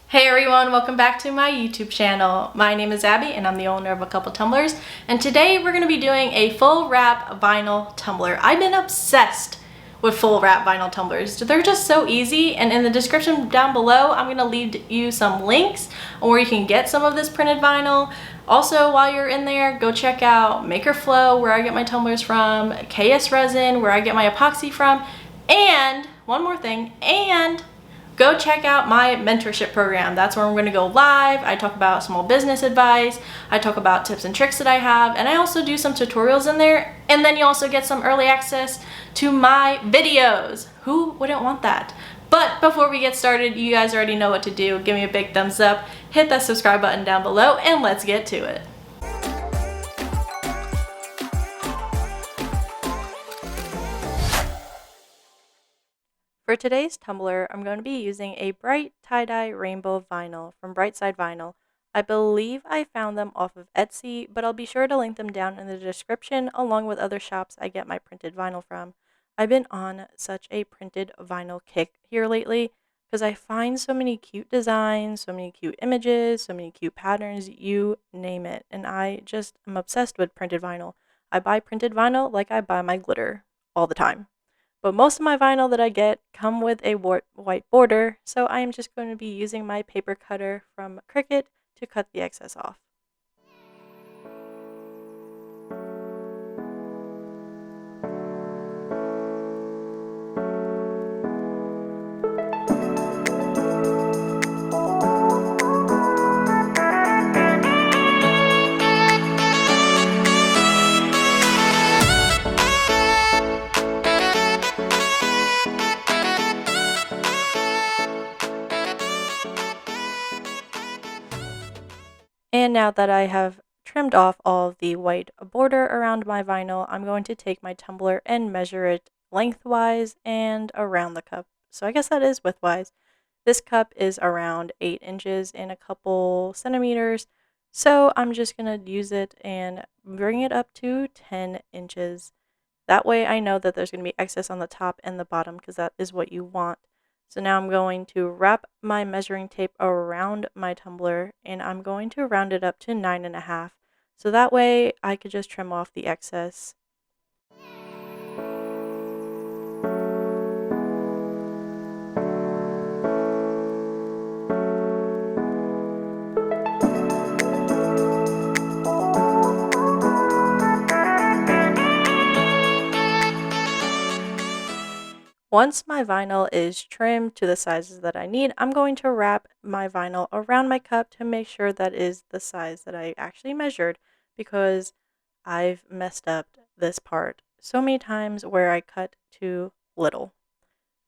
Hey everyone, welcome back to my YouTube channel. My name is Abby and I'm the owner of A Couple Tumblers, and today we're going to be doing a full wrap vinyl tumbler. I've been obsessed with full wrap vinyl tumblers. They're just so easy, and in the description down below I'm going to leave you some links where you can get some of this printed vinyl. Also, while you're in there, go check out Maker Flow, where I get my tumblers from, KS Resin, where I get my epoxy from, and one more thing, and go check out my mentorship program. That's where I'm going to go live. I talk about small business advice. I talk about tips and tricks that I have. And I also do some tutorials in there. And then you also get some early access to my videos. Who wouldn't want that? But before we get started, you guys already know what to do. Give me a big thumbs up, hit that subscribe button down below, and let's get to it. For today's tumbler, I'm going to be using a bright tie-dye rainbow vinyl from Brightside Vinyl. I believe I found them off of Etsy, but I'll be sure to link them down in the description along with other shops I get my printed vinyl from. I've been on such a printed vinyl kick here lately because I find so many cute designs, so many cute images, so many cute patterns, you name it, and I just am obsessed with printed vinyl. I buy printed vinyl like I buy my glitter all the time. But most of my vinyl that I get come with a white border, so I am just going to be using my paper cutter from Cricut to cut the excess off. And now that I have trimmed off all of the white border around my vinyl, I'm going to take my tumbler and measure it lengthwise and around the cup. So I guess that is widthwise. This cup is around 8 inches and a couple centimeters. So I'm just going to use it and bring it up to 10 inches. That way I know that there's going to be excess on the top and the bottom because that is what you want. So now I'm going to wrap my measuring tape around my tumbler and I'm going to round it up to 9.5. So that way I could just trim off the excess. Once my vinyl is trimmed to the sizes that I need, I'm going to wrap my vinyl around my cup to make sure that is the size that I actually measured, because I've messed up this part so many times where I cut too little.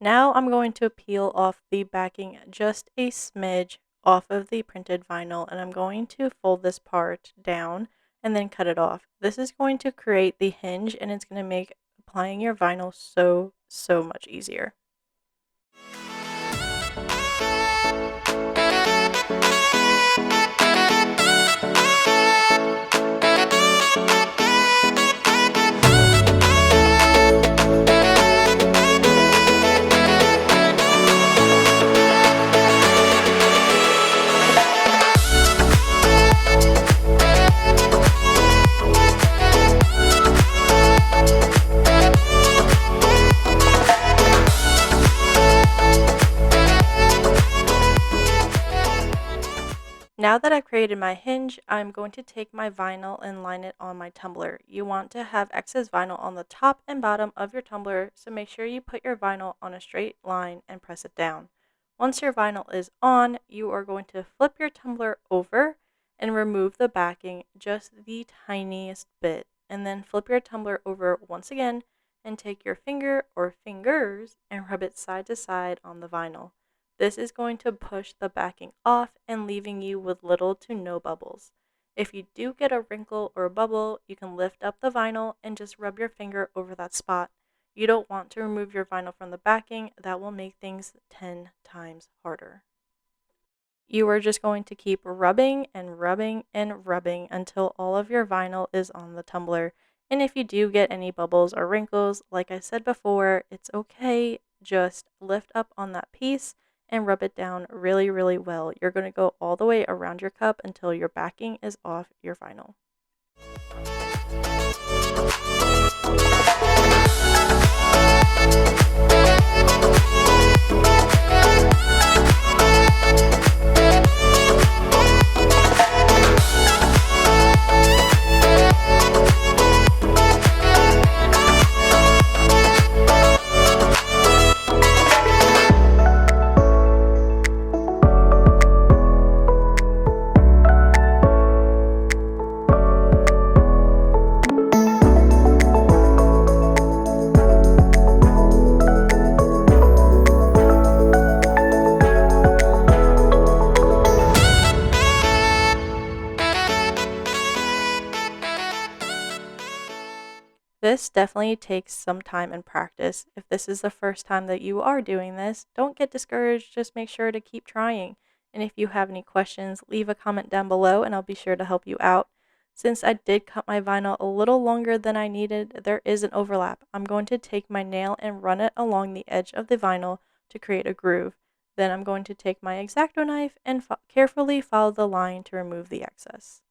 Now I'm going to peel off the backing just a smidge off of the printed vinyl, and I'm going to fold this part down and then cut it off. This is going to create the hinge, and it's going to make applying your vinyl so much easier. Now that I've created my hinge, I'm going to take my vinyl and line it on my tumbler. You want to have excess vinyl on the top and bottom of your tumbler, so make sure you put your vinyl on a straight line and press it down. Once your vinyl is on, you are going to flip your tumbler over and remove the backing just the tiniest bit, and then flip your tumbler over once again and take your finger or fingers and rub it side to side on the vinyl. This is going to push the backing off and leaving you with little to no bubbles. If you do get a wrinkle or a bubble, you can lift up the vinyl and just rub your finger over that spot. You don't want to remove your vinyl from the backing. That will make things 10 times harder. You are just going to keep rubbing and rubbing and rubbing until all of your vinyl is on the tumbler. And if you do get any bubbles or wrinkles, like I said before, it's okay. Just lift up on that piece and rub it down really, really well. You're going to go all the way around your cup until your backing is off your vinyl. This definitely takes some time and practice. If this is the first time that you are doing this, don't get discouraged, just make sure to keep trying. And if you have any questions, leave a comment down below and I'll be sure to help you out. Since I did cut my vinyl a little longer than I needed, there is an overlap. I'm going to take my nail and run it along the edge of the vinyl to create a groove. Then I'm going to take my X-Acto knife and carefully follow the line to remove the excess.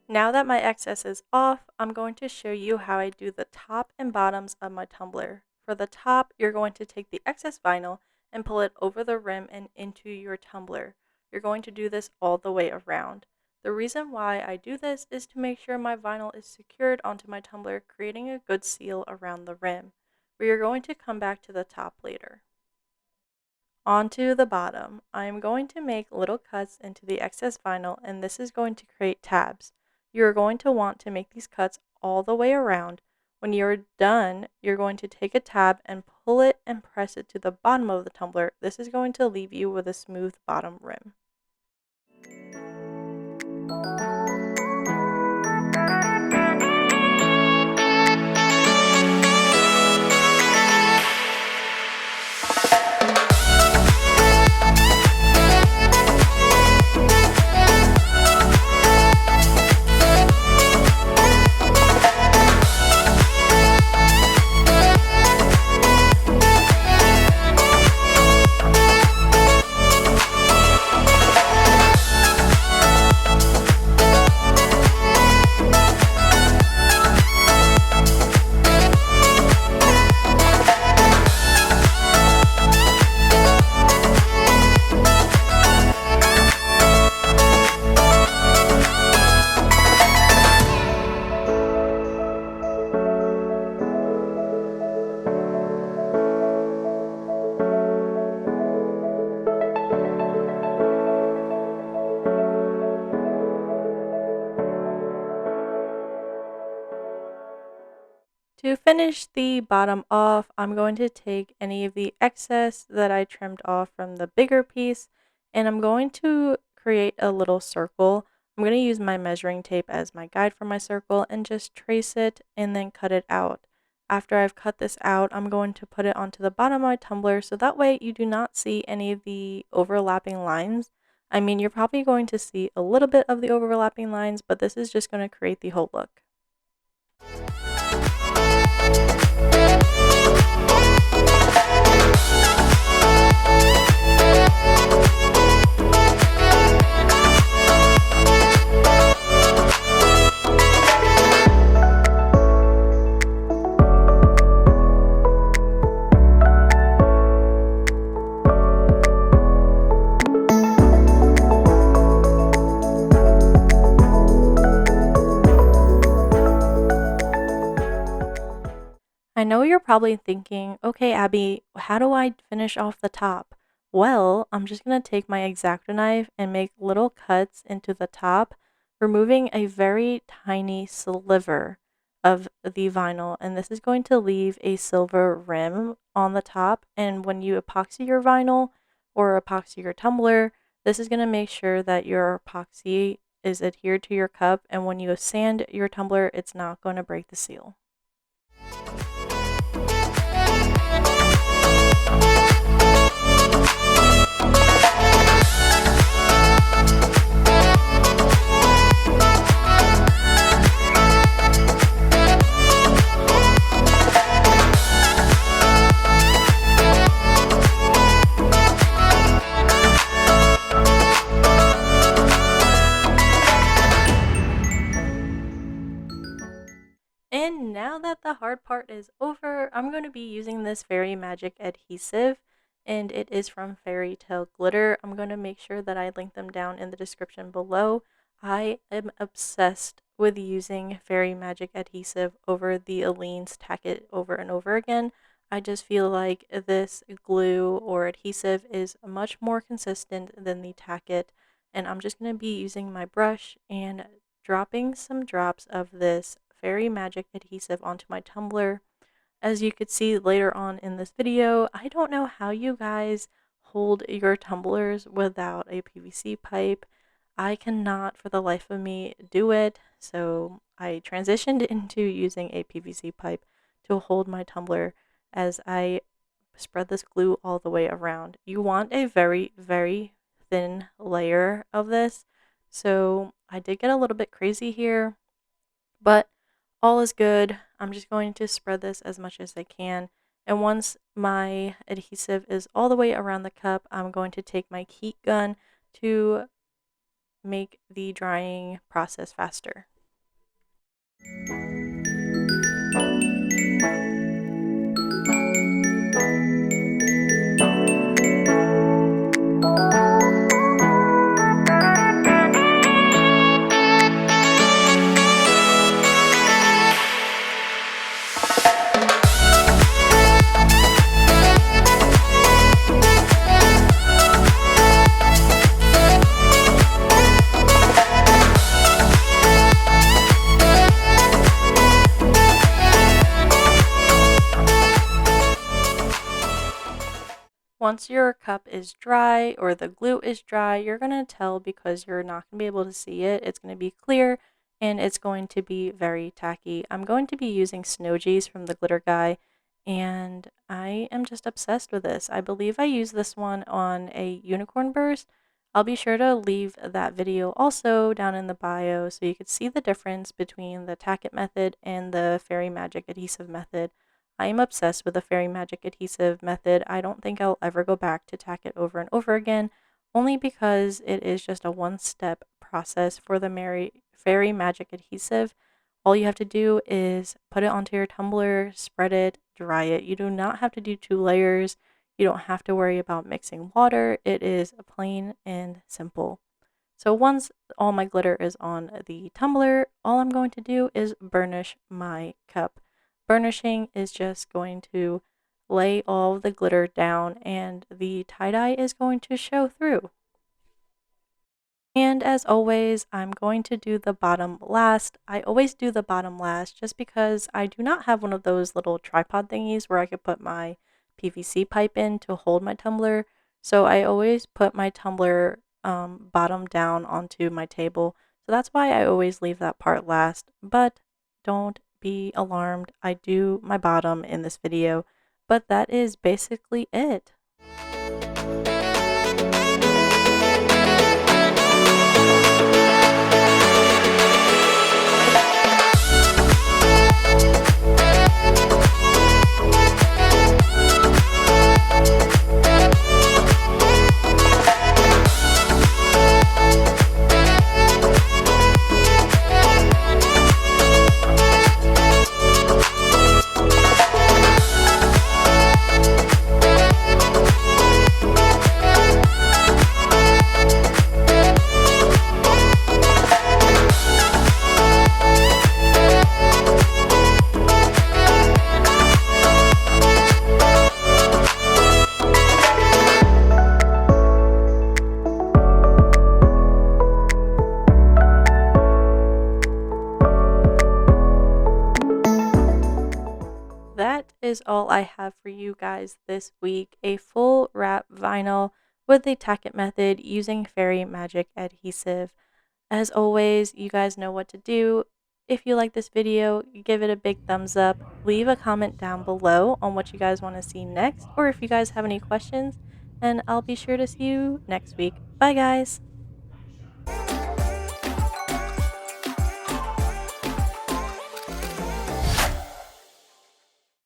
Now that my excess is off, I'm going to show you how I do the top and bottoms of my tumbler. For the top, you're going to take the excess vinyl and pull it over the rim and into your tumbler. You're going to do this all the way around. The reason why I do this is to make sure my vinyl is secured onto my tumbler, creating a good seal around the rim. We are going to come back to the top later. Onto the bottom, I am going to make little cuts into the excess vinyl, and this is going to create tabs. You're going to want to make these cuts all the way around. When you're done, you're going to take a tab and pull it and press it to the bottom of the tumbler. This is going to leave you with a smooth bottom rim. To finish the bottom off, I'm going to take any of the excess that I trimmed off from the bigger piece, and I'm going to create a little circle. I'm going to use my measuring tape as my guide for my circle and just trace it and then cut it out. After I've cut this out, I'm going to put it onto the bottom of my tumbler so that way you do not see any of the overlapping lines. I mean, you're probably going to see a little bit of the overlapping lines, but this is just going to create the whole look. know you're probably thinking, okay, Abby, how do I finish off the top? Well, I'm just going to take my X-Acto knife and make little cuts into the top, removing a very tiny sliver of the vinyl. And this is going to leave a silver rim on the top. And when you epoxy your vinyl or epoxy your tumbler, this is going to make sure that your epoxy is adhered to your cup. And when you sand your tumbler, it's not going to break the seal. And now that the hard part is over, I'm going to be using this Fairy Magic adhesive, and it is from Fairy Tale Glitter. I'm going to make sure that I link them down in the description below. I am obsessed with using Fairy Magic adhesive over the Aleene's Tack It over and over again. I just feel like this glue or adhesive is much more consistent than the Tack It, and I'm just going to be using my brush and dropping some drops of this Fairy Magic adhesive onto my tumbler. As you could see later on in this video, I don't know how you guys hold your tumblers without a PVC pipe. I cannot for the life of me do it, so I transitioned into using a PVC pipe to hold my tumbler as I spread this glue all the way around. You want a very, very thin layer of this, so I did get a little bit crazy here, but all is good. I'm just going to spread this as much as I can. And once my adhesive is all the way around the cup, I'm going to take my heat gun to make the drying process faster. Once your cup is dry or the glue is dry, you're going to tell because you're not going to be able to see it. It's going to be clear and it's going to be very tacky. I'm going to be using Snow G's from the Glitter Guy, and I am just obsessed with this. I believe I used this one on a unicorn burst. I'll be sure to leave that video also down in the bio so you could see the difference between the Tack It method and the Fairy Magic adhesive method. I am obsessed with the Fairy Magic adhesive method. I don't think I'll ever go back to Tack It over and over again, only because it is just a one-step process for the Fairy Magic adhesive. All you have to do is put it onto your tumbler, spread it, dry it. You do not have to do 2 layers. You don't have to worry about mixing water. It is plain and simple. So once all my glitter is on the tumbler, all I'm going to do is burnish my cup. Burnishing is just going to lay all the glitter down and the tie-dye is going to show through. And as always, I'm going to do the bottom last. I always do the bottom last just because I do not have one of those little tripod thingies where I could put my PVC pipe in to hold my tumbler. So I always put my tumbler bottom down onto my table. So that's why I always leave that part last. But don't be alarmed. I do my bottom in this video. But that is basically it. is all I have for you guys this week. A full wrap vinyl with the Tack method using fairy magic adhesive. As always, you guys know what to do. If you like this video, give it a big thumbs up. Leave a comment down below on what you guys want to see next, or if you guys have any questions, and I'll be sure to see you next week. Bye, guys!